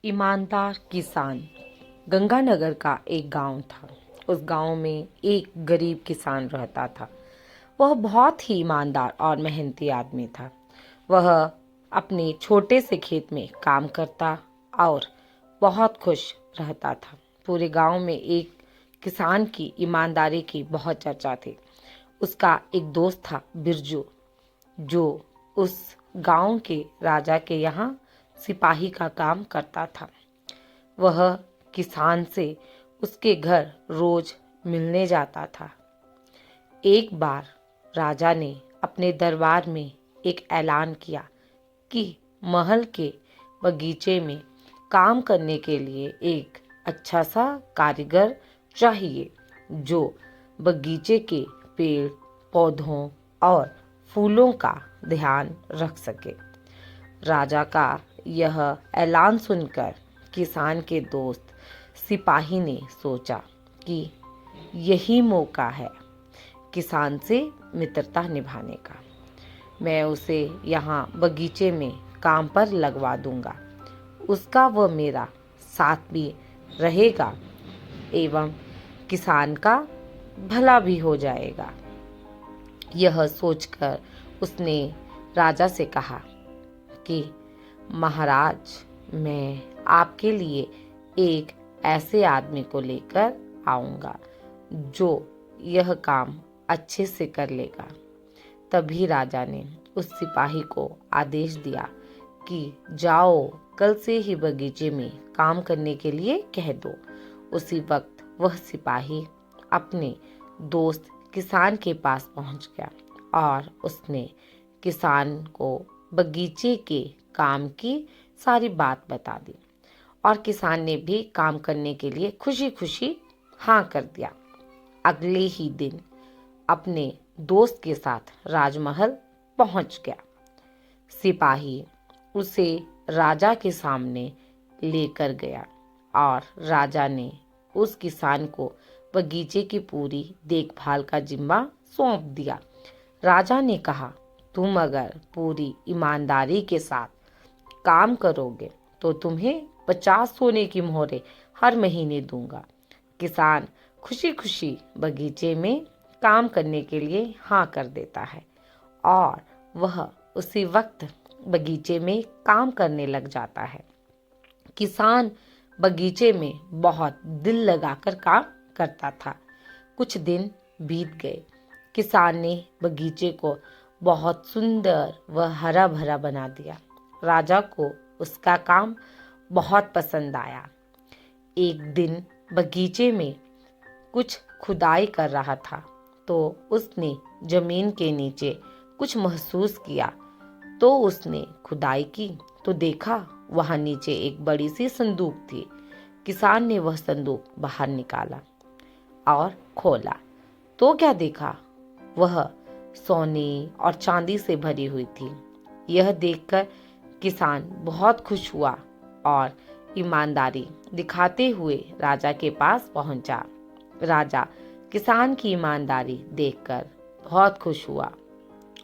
ईमानदार किसान। गंगानगर का एक गांव था। उस गांव में एक गरीब किसान रहता था। वह बहुत ही ईमानदार और मेहनती आदमी था। वह अपने छोटे से खेत में काम करता और बहुत खुश रहता था। पूरे गांव में एक किसान की ईमानदारी की बहुत चर्चा थी। उसका एक दोस्त था बिरजू, जो उस गांव के राजा के यहाँ सिपाही का काम करता था। वह किसान से उसके घर रोज मिलने जाता था। एक बार राजा ने अपने दरबार में एक ऐलान किया कि महल के बगीचे में काम करने के लिए एक अच्छा सा कारीगर चाहिए, जो बगीचे के पेड़ पौधों और फूलों का ध्यान रख सके। राजा का यह ऐलान सुनकर किसान के दोस्त सिपाही ने सोचा कि यही मौका है किसान से मित्रता निभाने का। मैं उसे यहाँ बगीचे में काम पर लगवा दूंगा। उसका व मेरा साथ भी रहेगा एवं किसान का भला भी हो जाएगा। यह सोचकर उसने राजा से कहा कि महाराज, मैं आपके लिए एक ऐसे आदमी को लेकर आऊंगा जो यह काम अच्छे से कर लेगा। तभी राजा ने उस सिपाही को आदेश दिया कि जाओ, कल से ही बगीचे में काम करने के लिए कह दो। उसी वक्त वह सिपाही अपने दोस्त किसान के पास पहुंच गया और उसने किसान को बगीचे के काम की सारी बात बता दी और किसान ने भी काम करने के लिए खुशी खुशी हाँ कर दिया। अगले ही दिन अपने दोस्त के साथ राजमहल पहुंच गया। सिपाही उसे राजा के सामने लेकर गया और राजा ने उस किसान को बगीचे की पूरी देखभाल का जिम्मा सौंप दिया। राजा ने कहा, तुम अगर पूरी ईमानदारी के साथ काम करोगे तो तुम्हें 50 सोने की मोहरें हर महीने दूंगा। किसान खुशी खुशी बगीचे में काम करने के लिए हाँ कर देता है और वह उसी वक्त बगीचे में काम करने लग जाता है। किसान बगीचे में बहुत दिल लगाकर काम करता था। कुछ दिन बीत गए। किसान ने बगीचे को बहुत सुंदर व हरा भरा बना दिया। राजा को उसका काम बहुत पसंद आया। एक दिन बगीचे में कुछ खुदाई कर रहा था तो उसने जमीन के नीचे कुछ महसूस किया। तो उसने खुदाई की तो देखा वहां नीचे एक बड़ी सी संदूक थी। किसान ने वह संदूक बाहर निकाला और खोला तो क्या देखा, वह सोने और चांदी से भरी हुई थी। यह देखकर किसान बहुत खुश हुआ और ईमानदारी दिखाते हुए राजा के पास पहुंचा। राजा किसान की ईमानदारी देखकर बहुत खुश हुआ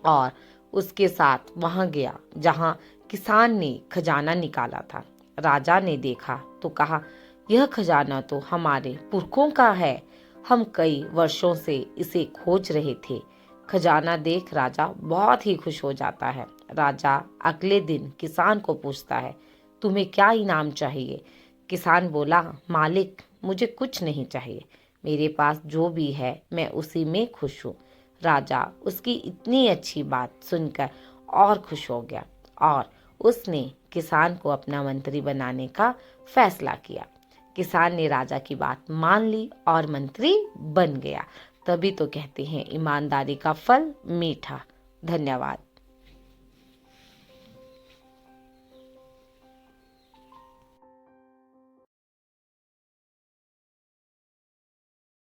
और उसके साथ वहां गया जहां किसान ने खजाना निकाला था। राजा ने देखा तो कहा, यह खजाना तो हमारे पुरखों का है। हम कई वर्षों से इसे खोज रहे थे। खजाना देख राजा बहुत ही खुश हो जाता है। राजा अगले दिन किसान को पूछता है, तुम्हें क्या इनाम चाहिए? किसान बोला, मालिक, मुझे कुछ नहीं चाहिए। मेरे पास जो भी है मैं उसी में खुश हूँ। राजा उसकी इतनी अच्छी बात सुनकर और खुश हो गया और उसने किसान को अपना मंत्री बनाने का फैसला किया। किसान ने राजा की बात मान ली और मंत्री बन गया। तभी तो कहते हैं ईमानदारी का फल मीठा। धन्यवाद।